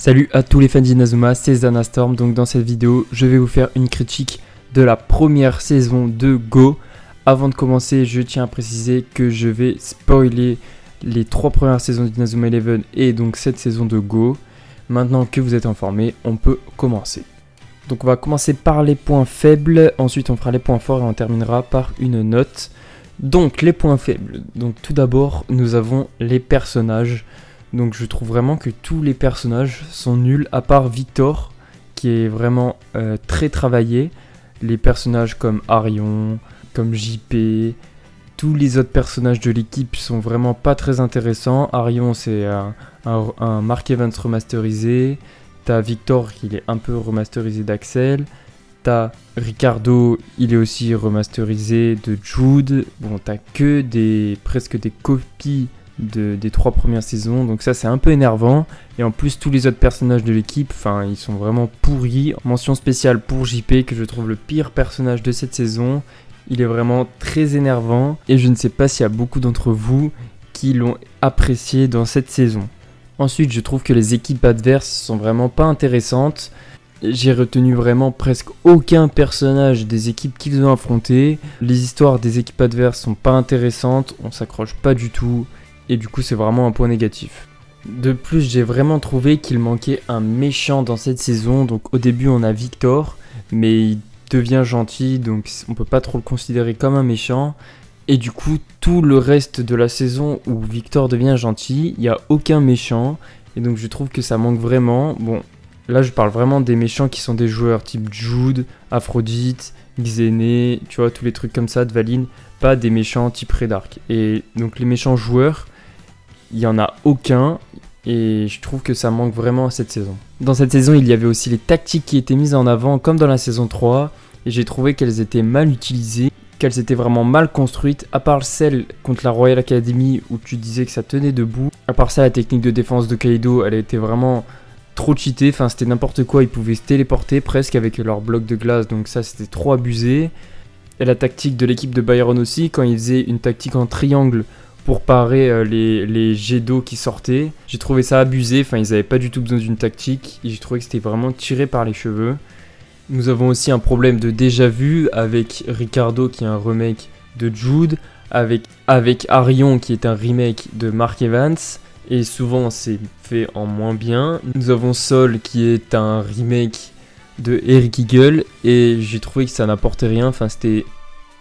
Salut à tous les fans d'Inazuma, c'est Zanastorm. Donc dans cette vidéo, je vais vous faire une critique de la première saison de Go. Avant de commencer, je tiens à préciser que je vais spoiler les 3 premières saisons d'Inazuma Eleven et donc cette saison de Go. Maintenant que vous êtes informés, on peut commencer. Donc on va commencer par les points faibles, ensuite on fera les points forts et on terminera par une note. Donc les points faibles, donc tout d'abord nous avons les personnages. Donc je trouve vraiment que tous les personnages sont nuls à part Victor qui est vraiment très travaillé. Les personnages comme Arion, comme JP, tous les autres personnages de l'équipe sont vraiment pas très intéressants. Arion c'est un Mark Evans remasterisé. T'as Victor qui est un peu remasterisé d'Axel. T'as Ricardo, il est aussi remasterisé de Jude. Bon, t'as que presque des copies des 3 premières saisons, donc ça c'est un peu énervant. Et en plus tous les autres personnages de l'équipe, ils sont vraiment pourris. Mention spéciale pour JP que je trouve le pire personnage de cette saison. Il est vraiment très énervant et je ne sais pas s'il y a beaucoup d'entre vous qui l'ont apprécié dans cette saison. Ensuite je trouve que les équipes adverses sont vraiment pas intéressantes. J'ai retenu vraiment presque aucun personnage des équipes qu'ils ont affrontées. Les histoires des équipes adverses sont pas intéressantes, on s'accroche pas du tout. Et du coup c'est vraiment un point négatif. De plus j'ai vraiment trouvé qu'il manquait un méchant dans cette saison. Donc au début on a Victor, mais il devient gentil, donc on peut pas trop le considérer comme un méchant. Et du coup tout le reste de la saison où Victor devient gentil, il n'y a aucun méchant. Et donc je trouve que ça manque vraiment. Bon, là je parle vraiment des méchants qui sont des joueurs type Jude, Aphrodite, Xené, tu vois, tous les trucs comme ça, Dvalin. Pas des méchants type Redark. Et donc les méchants joueurs, il n'y en a aucun et je trouve que ça manque vraiment à cette saison. Dans cette saison, il y avait aussi les tactiques qui étaient mises en avant comme dans la saison 3 et j'ai trouvé qu'elles étaient mal utilisées, qu'elles étaient vraiment mal construites, à part celle contre la Royal Academy où tu disais que ça tenait debout. À part ça, la technique de défense de Kaido, elle était vraiment trop cheatée, c'était n'importe quoi, ils pouvaient se téléporter presque avec leur bloc de glace, donc ça c'était trop abusé. Et la tactique de l'équipe de Byron aussi, quand ils faisaient une tactique en triangle pour parer les jets d'eau qui sortaient. J'ai trouvé ça abusé, ils n'avaient pas du tout besoin d'une tactique, et j'ai trouvé que c'était vraiment tiré par les cheveux. Nous avons aussi un problème de déjà vu avec Ricardo qui est un remake de Jude, avec Arion qui est un remake de Mark Evans, et souvent c'est fait en moins bien. Nous avons Sol qui est un remake de Eric Eagle, et j'ai trouvé que ça n'apportait rien,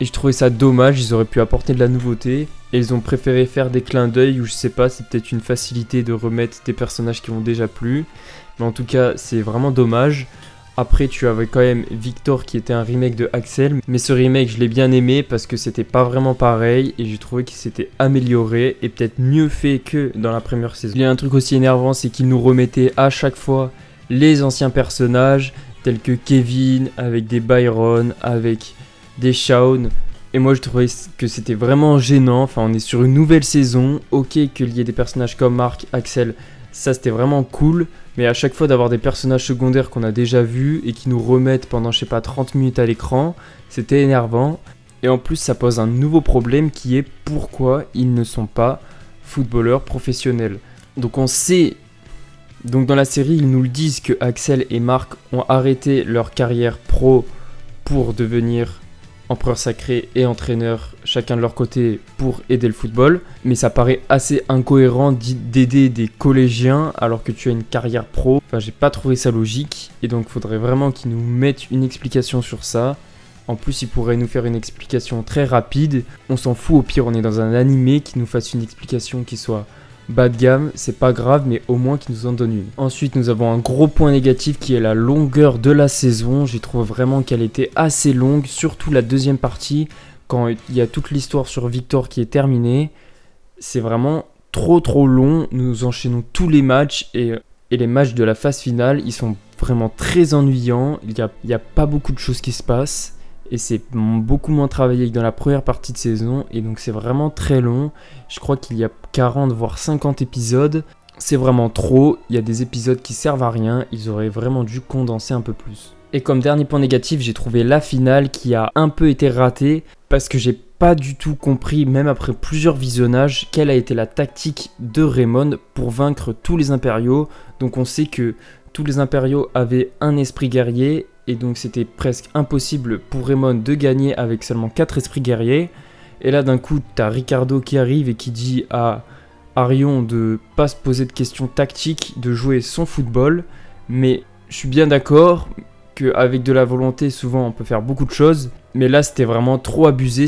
et je trouvais ça dommage, ils auraient pu apporter de la nouveauté, et ils ont préféré faire des clins d'œil, ou je sais pas, c'est peut-être une facilité de remettre des personnages qui ont déjà plu, mais en tout cas c'est vraiment dommage. Après tu avais quand même Victor qui était un remake de Axel, mais ce remake je l'ai bien aimé parce que c'était pas vraiment pareil, et j'ai trouvé qu'il s'était amélioré, et peut-être mieux fait que dans la première saison. Il y a un truc aussi énervant, c'est qu'ils nous remettaient à chaque fois les anciens personnages, tels que Kevin, avec des Byron, avec des Shaun. Et moi je trouvais que c'était vraiment gênant. On est sur une nouvelle saison. Ok qu'il y ait des personnages comme Mark, Axel, ça c'était vraiment cool. Mais à chaque fois d'avoir des personnages secondaires qu'on a déjà vus et qui nous remettent pendant je sais pas 30 minutes à l'écran, c'était énervant. Et en plus ça pose un nouveau problème qui est pourquoi ils ne sont pas footballeurs professionnels. Donc on sait... Donc dans la série, ils nous le disent que Axel et Mark ont arrêté leur carrière pro pour devenir empereur sacré et entraîneur chacun de leur côté pour aider le football. Mais ça paraît assez incohérent d'aider des collégiens alors que tu as une carrière pro. J'ai pas trouvé ça logique et donc faudrait vraiment qu'ils nous mettent une explication sur ça. En plus, ils pourraient nous faire une explication très rapide. On s'en fout, au pire on est dans un animé qui nous fasse une explication qui soit... bas de gamme, c'est pas grave, mais au moins qu'ils nous en donnent une. Ensuite, nous avons un gros point négatif qui est la longueur de la saison. J'ai trouvé vraiment qu'elle était assez longue, surtout la deuxième partie, quand il y a toute l'histoire sur Victor qui est terminée. C'est vraiment trop long. Nous enchaînons tous les matchs et les matchs de la phase finale, ils sont vraiment très ennuyants. Il y a pas beaucoup de choses qui se passent. Et c'est beaucoup moins travaillé que dans la première partie de saison. Et donc c'est vraiment très long. Je crois qu'il y a 40 voire 50 épisodes. C'est vraiment trop. Il y a des épisodes qui servent à rien. Ils auraient vraiment dû condenser un peu plus. Et comme dernier point négatif, j'ai trouvé la finale qui a un peu été ratée. Parce que j'ai pas du tout compris, même après plusieurs visionnages, quelle a été la tactique de Raymond pour vaincre tous les impériaux. Donc on sait que tous les impériaux avaient un esprit guerrier et donc c'était presque impossible pour Raymond de gagner avec seulement 4 esprits guerriers. Et là d'un coup t'as Ricardo qui arrive et qui dit à Arion de pas se poser de questions tactiques, de jouer son football. Mais je suis bien d'accord qu'avec de la volonté, souvent on peut faire beaucoup de choses. Mais là c'était vraiment trop abusé,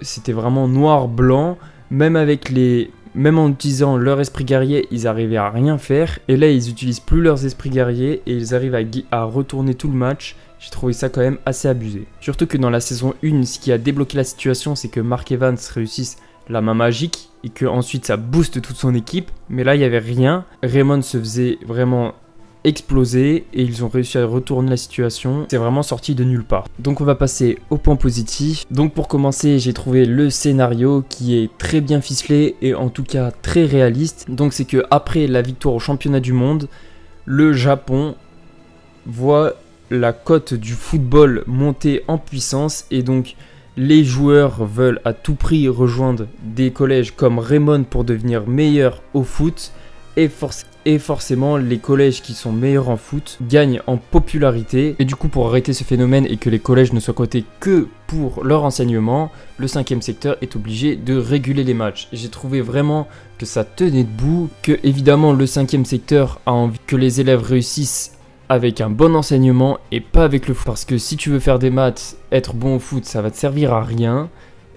c'était vraiment noir-blanc. Même en utilisant leur esprit guerrier, ils arrivaient à rien faire. Et là ils utilisent plus leurs esprits guerriers et ils arrivent à retourner tout le match. J'ai trouvé ça quand même assez abusé. Surtout que dans la saison 1, ce qui a débloqué la situation, c'est que Mark Evans réussisse la main magique et que ensuite ça booste toute son équipe. Mais là il n'y avait rien. Raymond se faisait vraiment exploser et ils ont réussi à retourner la situation. C'est vraiment sorti de nulle part. Donc on va passer au point positif. Donc pour commencer, j'ai trouvé le scénario qui est très bien ficelé et en tout cas très réaliste. Donc c'est que après la victoire au championnat du monde, le Japon voit la cote du football monter en puissance et donc les joueurs veulent à tout prix rejoindre des collèges comme Raymond pour devenir meilleurs au foot et forcément les collèges qui sont meilleurs en foot gagnent en popularité. Et du coup pour arrêter ce phénomène et que les collèges ne soient cotés que pour leur enseignement, le 5e secteur est obligé de réguler les matchs. Et j'ai trouvé vraiment que ça tenait debout, que évidemment le 5e secteur a envie que les élèves réussissent avec un bon enseignement et pas avec le foot. Parce que si tu veux faire des maths, être bon au foot, ça va te servir à rien.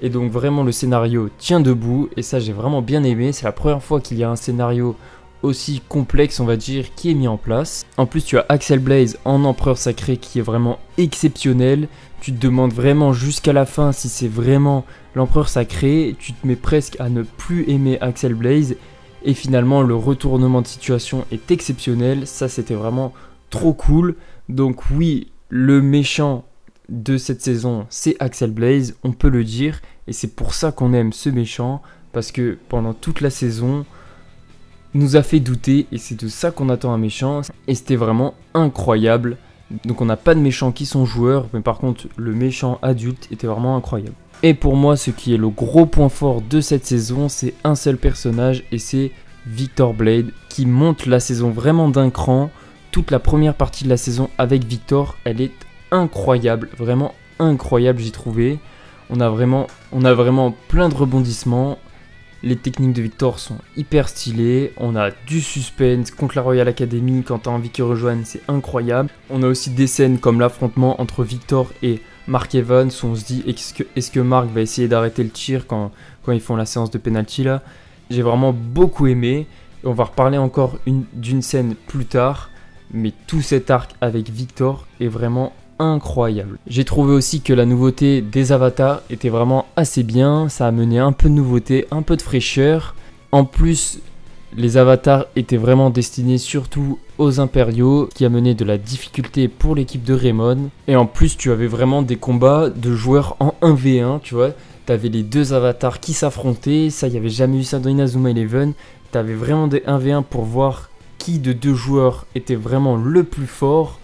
Et donc vraiment le scénario tient debout et ça j'ai vraiment bien aimé. C'est la première fois qu'il y a un scénario aussi complexe on va dire qui est mis en place. En plus tu as Axel Blaze en empereur sacré qui est vraiment exceptionnel. Tu te demandes vraiment jusqu'à la fin si c'est vraiment l'empereur sacré. Tu te mets presque à ne plus aimer Axel Blaze. Et finalement le retournement de situation est exceptionnel. Ça c'était vraiment trop cool. Donc oui, le méchant de cette saison c'est Axel Blaze, on peut le dire. Et c'est pour ça qu'on aime ce méchant. Parce que pendant toute la saison nous a fait douter et c'est de ça qu'on attend un méchant et c'était vraiment incroyable. Donc on n'a pas de méchants qui sont joueurs mais par contre le méchant adulte était vraiment incroyable. Et pour moi ce qui est le gros point fort de cette saison c'est un seul personnage et c'est Victor Blade qui monte la saison vraiment d'un cran. Toute la première partie de la saison avec Victor elle est incroyable, vraiment incroyable j'ai trouvé. On a vraiment plein de rebondissements. Les techniques de Victor sont hyper stylées, on a du suspense contre la Royal Academy quand t'as envie qu'ils rejoignent, c'est incroyable. On a aussi des scènes comme l'affrontement entre Victor et Mark Evans où on se dit est-ce que Mark va essayer d'arrêter le tir quand ils font la séance de penalty là. J'ai vraiment beaucoup aimé et on va reparler encore d'une scène plus tard, mais tout cet arc avec Victor est vraiment incroyable. J'ai trouvé aussi que la nouveauté des avatars était vraiment assez bien, ça a amené un peu de nouveauté, un peu de fraîcheur. En plus, les avatars étaient vraiment destinés surtout aux impériaux, qui amenaient de la difficulté pour l'équipe de Raymond. Et en plus, tu avais vraiment des combats de joueurs en 1v1, tu vois. Tu avais les deux avatars qui s'affrontaient, ça, il n'y avait jamais eu ça dans Inazuma Eleven. Tu avais vraiment des 1v1 pour voir qui de deux joueurs était vraiment le plus fort.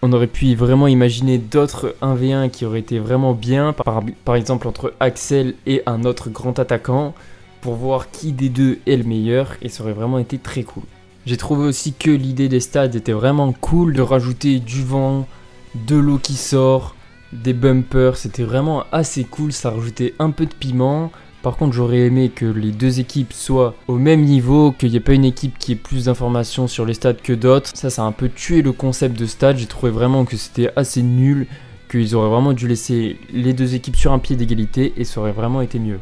On aurait pu vraiment imaginer d'autres 1v1 qui auraient été vraiment bien, par exemple entre Axel et un autre grand attaquant, pour voir qui des deux est le meilleur, et ça aurait vraiment été très cool. J'ai trouvé aussi que l'idée des stades était vraiment cool, de rajouter du vent, de l'eau qui sort, des bumpers, c'était vraiment assez cool, ça rajoutait un peu de piment. Par contre, j'aurais aimé que les deux équipes soient au même niveau, qu'il n'y ait pas une équipe qui ait plus d'informations sur les stades que d'autres. Ça a un peu tué le concept de stade. J'ai trouvé vraiment que c'était assez nul, qu'ils auraient vraiment dû laisser les deux équipes sur un pied d'égalité et ça aurait vraiment été mieux.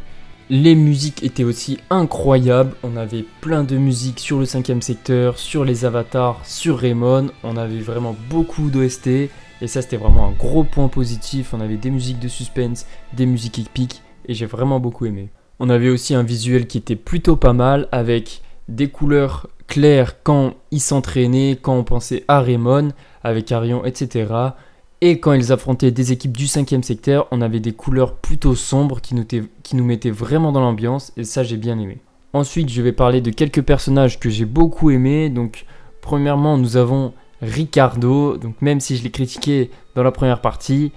Les musiques étaient aussi incroyables. On avait plein de musiques sur le 5e secteur, sur les avatars, sur Raymond. On avait vraiment beaucoup d'OST et ça c'était vraiment un gros point positif. On avait des musiques de suspense, des musiques épiques. Et j'ai vraiment beaucoup aimé. On avait aussi un visuel qui était plutôt pas mal avec des couleurs claires quand ils s'entraînaient, quand on pensait à Raymond, avec Arion, etc. Et quand ils affrontaient des équipes du 5e secteur, on avait des couleurs plutôt sombres qui nous mettaient vraiment dans l'ambiance et ça j'ai bien aimé. Ensuite je vais parler de quelques personnages que j'ai beaucoup aimés. Donc premièrement nous avons Ricardo, donc même si je l'ai critiqué dans la première partie,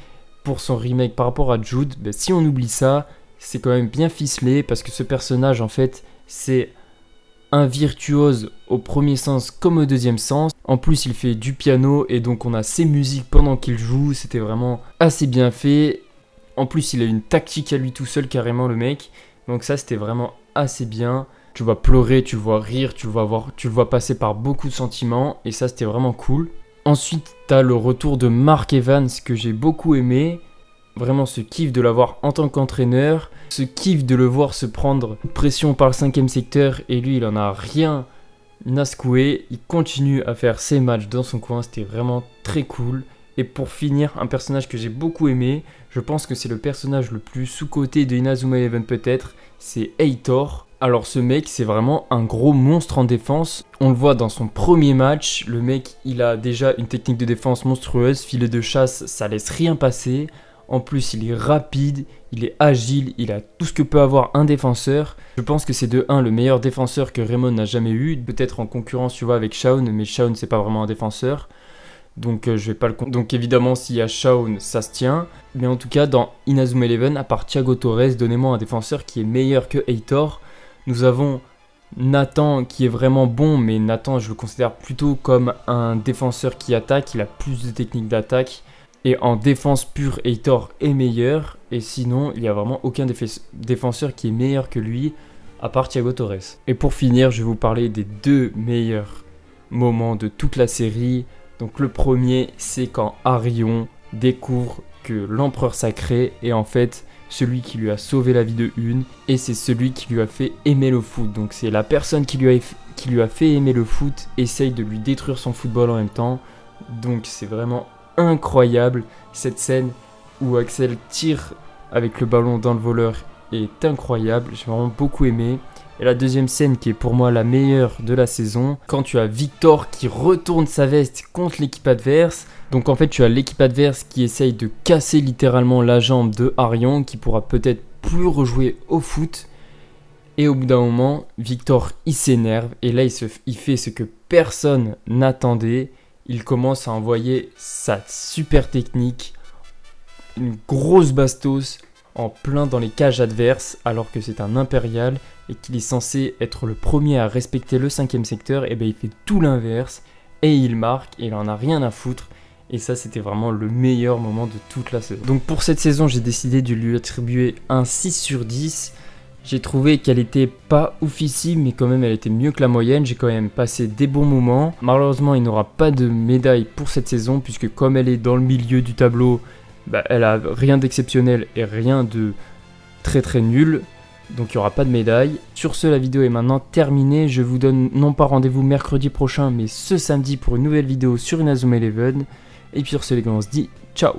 pour son remake par rapport à Jude, si on oublie ça, c'est quand même bien ficelé parce que ce personnage en fait c'est un virtuose au premier sens comme au deuxième sens. En plus il fait du piano et donc on a ses musiques pendant qu'il joue, c'était vraiment assez bien fait. En plus il a une tactique à lui tout seul carrément le mec, donc ça c'était vraiment assez bien. Tu le vois pleurer, tu le vois rire, tu le vois passer par beaucoup de sentiments et ça c'était vraiment cool. Ensuite t'as le retour de Mark Evans que j'ai beaucoup aimé. Vraiment ce kiff de l'avoir en tant qu'entraîneur, ce kiff de le voir se prendre pression par le 5e secteur et lui il en a rien à secouer, il continue à faire ses matchs dans son coin, c'était vraiment très cool. Et pour finir, un personnage que j'ai beaucoup aimé, je pense que c'est le personnage le plus sous-coté de Inazuma Eleven peut-être, c'est Heitor. Alors ce mec c'est vraiment un gros monstre en défense, on le voit dans son premier match, le mec il a déjà une technique de défense monstrueuse, filet de chasse, ça laisse rien passer. En plus, il est rapide, il est agile, il a tout ce que peut avoir un défenseur. Je pense que c'est de 1 le meilleur défenseur que Raymond n'a jamais eu. Peut-être en concurrence, tu vois, avec Shaun, mais Shaun, c'est pas vraiment un défenseur. Donc, je vais pas le compter. Donc, évidemment, s'il y a Shaun, ça se tient. Mais en tout cas, dans Inazuma Eleven, à part Thiago Torres, donnez-moi un défenseur qui est meilleur que Heitor. Nous avons Nathan qui est vraiment bon, mais Nathan, je le considère plutôt comme un défenseur qui attaque. Il a plus de techniques d'attaque. Et en défense pure, Heitor est meilleur. Et sinon, il n'y a vraiment aucun défenseur qui est meilleur que lui, à part Thiago Torres. Et pour finir, je vais vous parler des 2 meilleurs moments de toute la série. Donc le premier, c'est quand Arion découvre que l'empereur sacré est en fait celui qui lui a sauvé la vie de Une. Et c'est celui qui lui a fait aimer le foot. Donc c'est la personne qui lui a fait aimer le foot, essaye de lui détruire son football en même temps. Donc c'est vraiment incroyable, cette scène où Axel tire avec le ballon dans le voleur est incroyable, j'ai vraiment beaucoup aimé. Et la deuxième scène qui est pour moi la meilleure de la saison, quand tu as Victor qui retourne sa veste contre l'équipe adverse. Donc en fait tu as l'équipe adverse qui essaye de casser littéralement la jambe de Arion, qui pourra peut-être plus rejouer au foot. Et au bout d'un moment, Victor il s'énerve et là il fait ce que personne n'attendait. Il commence à envoyer sa super technique, une grosse bastos en plein dans les cages adverses alors que c'est un impérial et qu'il est censé être le premier à respecter le 5e secteur. Et bien il fait tout l'inverse et il marque et il en a rien à foutre. Et ça c'était vraiment le meilleur moment de toute la saison. Donc pour cette saison j'ai décidé de lui attribuer un 6 sur 10. J'ai trouvé qu'elle était pas oufissime, mais quand même elle était mieux que la moyenne. J'ai quand même passé des bons moments. Malheureusement, il n'aura pas de médaille pour cette saison, puisque comme elle est dans le milieu du tableau, elle a rien d'exceptionnel et rien de très très nul. Donc il n'y aura pas de médaille. Sur ce, la vidéo est maintenant terminée. Je vous donne non pas rendez-vous mercredi prochain, mais ce samedi pour une nouvelle vidéo sur Inazuma Eleven. Et puis sur ce, les gars, on se dit ciao.